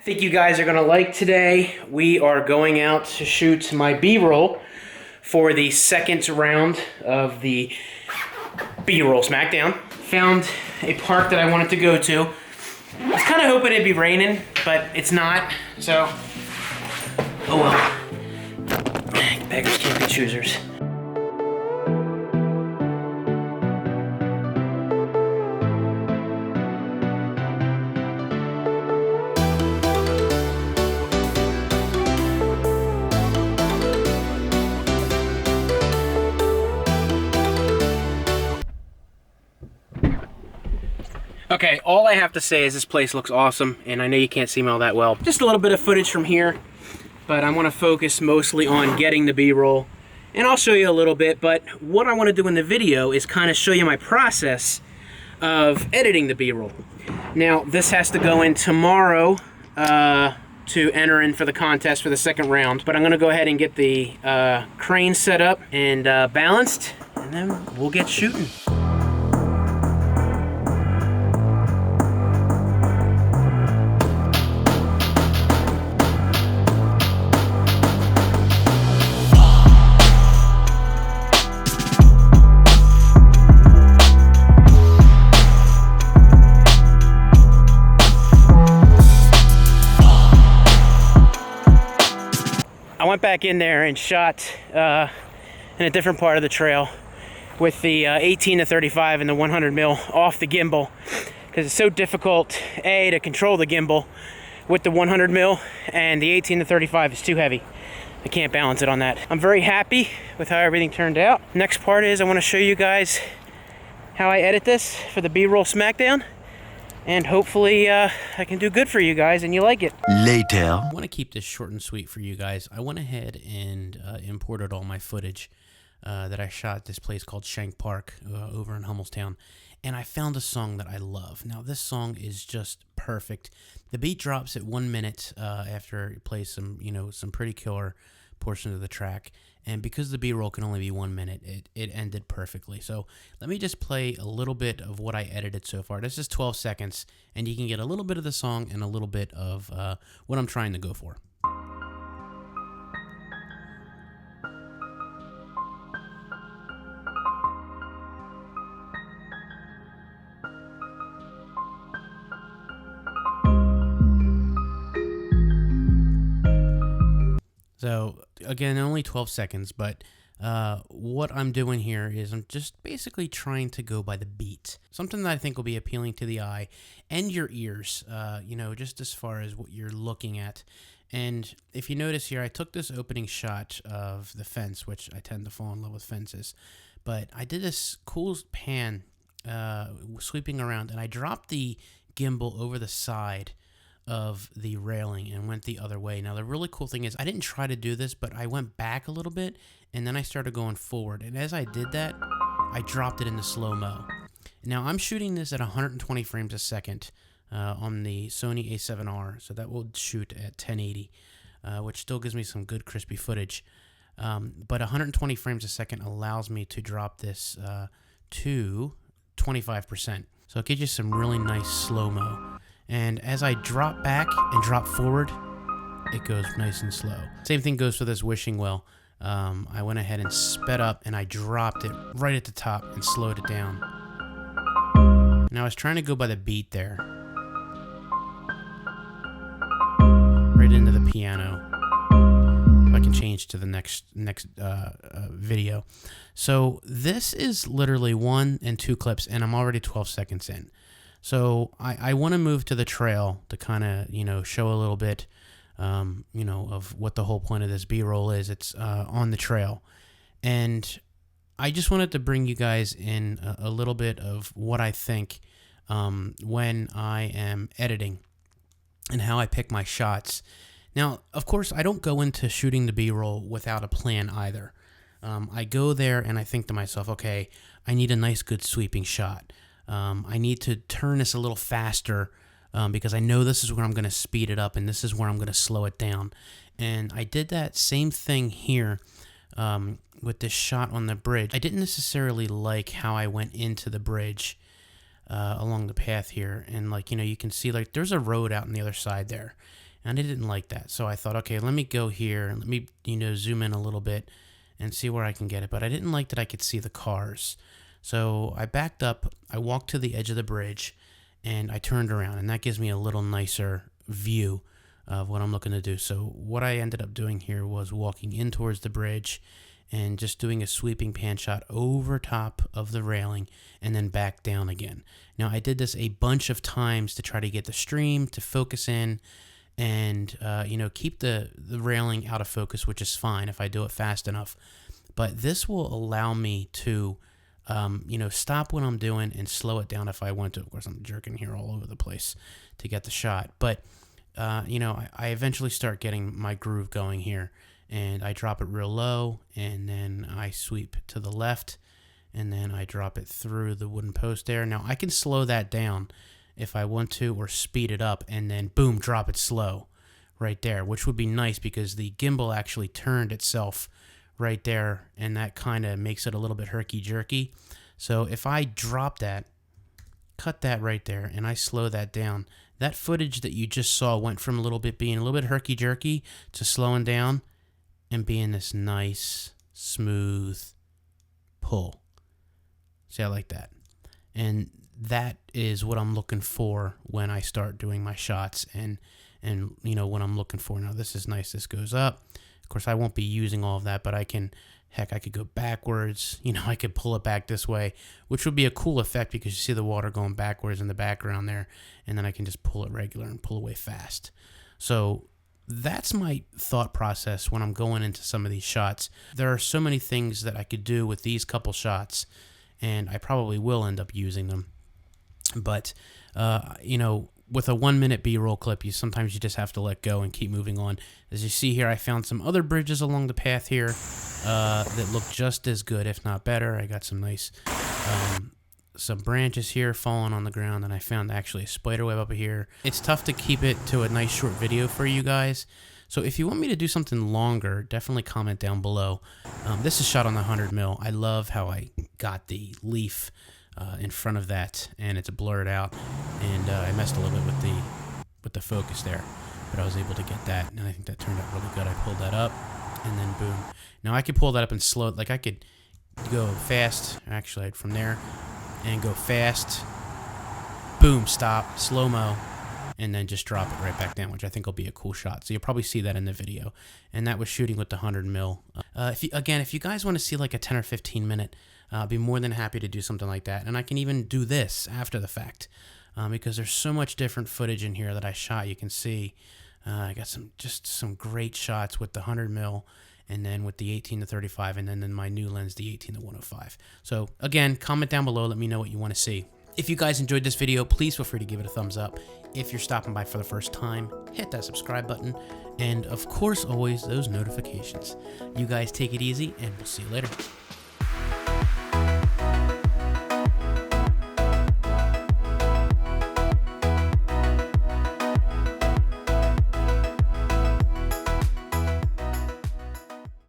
think you guys are going to like today. We are going out to shoot my B-roll for the second round of the B-roll smackdown. Found a park that I wanted to go to. I was kind of hoping it'd be raining, but it's not, so oh well. Beggars can't be choosers. Okay, all I have to say is this place looks awesome, and I know you can't see me all that well. Just a little bit of footage from here, but I want to focus mostly on getting the B-roll, and I'll show you a little bit, but what I want to do in the video is kind of show you my process of editing the B-roll. Now, this has to go in tomorrow to enter in for the contest for the second round, but I'm going to go ahead and get the crane set up and balanced, and then we'll get shooting. I went back in there and shot in a different part of the trail with the 18 to 35 and the 100 mil off the gimbal, because it's so difficult, A, to control the gimbal with the 100 mil, and the 18 to 35 is too heavy. I can't balance it on that. I'm very happy with how everything turned out. Next part is I want to show you guys how I edit this for the B-roll smackdown. And hopefully I can do good for you guys and you like it. Later. I want to keep this short and sweet for you guys. I went ahead and imported all my footage that I shot at this place called Shank Park over in Hummelstown. And I found a song that I love. Now, this song is just perfect. The beat drops at 1 minute after it plays some, some pretty killer portions of the track. And because the B-roll can only be 1 minute, it ended perfectly. So let me just play a little bit of what I edited so far. This is 12 seconds, and you can get a little bit of the song and a little bit of what I'm trying to go for. So, again, only 12 seconds, but what I'm doing here is I'm just basically trying to go by the beat. Something that I think will be appealing to the eye and your ears, just as far as what you're looking at. And if you notice here, I took this opening shot of the fence, which I tend to fall in love with fences, but I did this cool pan sweeping around, and I dropped the gimbal over the side of the railing and went the other way. Now, the really cool thing is I didn't try to do this, but I went back a little bit and then I started going forward. And as I did that, I dropped it into slow-mo. Now, I'm shooting this at 120 frames a second on the Sony A7R, so that will shoot at 1080, which still gives me some good crispy footage. But 120 frames a second allows me to drop this to 25%. So it gives you some really nice slow-mo. And as I drop back and drop forward, it goes nice and slow. Same thing goes for this wishing well. I went ahead and sped up and I dropped it right at the top and slowed it down. Now I was trying to go by the beat there. Right into the piano. If I can change to the next video. So this is literally 1 and 2 clips, and I'm already 12 seconds in. So I want to move to the trail to kind of, show a little bit, of what the whole point of this B-roll is. It's on the trail. And I just wanted to bring you guys in a little bit of what I think when I am editing and how I pick my shots. Now, of course, I don't go into shooting the B-roll without a plan either. I go there and I think to myself, okay, I need a nice, good sweeping shot. I need to turn this a little faster because I know this is where I'm going to speed it up and this is where I'm going to slow it down. And I did that same thing here with this shot on the bridge. I didn't necessarily like how I went into the bridge along the path here. And you can see there's a road out on the other side there. and I didn't like that. So I thought, okay, let me go here and let me, zoom in a little bit and see where I can get it. But I didn't like that I could see the cars. So I backed up, I walked to the edge of the bridge, and I turned around, and that gives me a little nicer view of what I'm looking to do. So what I ended up doing here was walking in towards the bridge and just doing a sweeping pan shot over top of the railing and then back down again. Now, I did this a bunch of times to try to get the stream to focus in and, keep the railing out of focus, which is fine if I do it fast enough. But this will allow me to, stop what I'm doing and slow it down if I want to. Of course, I'm jerking here all over the place to get the shot. But, I eventually start getting my groove going here. And I drop it real low, and then I sweep to the left, and then I drop it through the wooden post there. Now, I can slow that down if I want to, or speed it up, and then, boom, drop it slow right there, which would be nice because the gimbal actually turned itself right there, and that kind of makes it a little bit herky-jerky. So if I drop that, cut that right there, and I slow that down, that footage that you just saw went from being a little bit herky-jerky to slowing down and being this nice, smooth pull. See, I like that. And that is what I'm looking for when I start doing my shots and what I'm looking for. Now, this is nice. This goes up. Of course, I won't be using all of that, but I could go backwards. I could pull it back this way, which would be a cool effect because you see the water going backwards in the background there, and then I can just pull it regular and pull away fast. So that's my thought process when I'm going into some of these shots. There are so many things that I could do with these couple shots, and I probably will end up using them. But, with a 1 minute B-roll clip, sometimes you just have to let go and keep moving on. As you see here, I found some other bridges along the path here that look just as good, if not better. I got some nice some branches here falling on the ground, and I found actually a spider web up here. It's tough to keep it to a nice short video for you guys, so if you want me to do something longer, definitely comment down below. This is shot on the 100mm. I love how I got the leaf in front of that, and it's blurred out, and I messed a little bit with the focus there, but I was able to get that, and I think that turned out really good. I pulled that up, and then boom. Now I could pull that up and slow it, like I could go fast, actually from there, and go fast, boom, stop, slow-mo, and then just drop it right back down, which I think will be a cool shot. So you'll probably see that in the video. And that was shooting with the 100mm. If you guys want to see like a 10 or 15 minute, I'll be more than happy to do something like that. And I can even do this after the fact because there's so much different footage in here that I shot. You can see I got some great shots with the 100mm, and then with the 18-35, and then my new lens, the 18-105. So again, comment down below, let me know what you want to see. If you guys enjoyed this video, please feel free to give it a thumbs up. If you're stopping by for the first time, hit that subscribe button, and of course, always those notifications. You guys take it easy, and we'll see you later.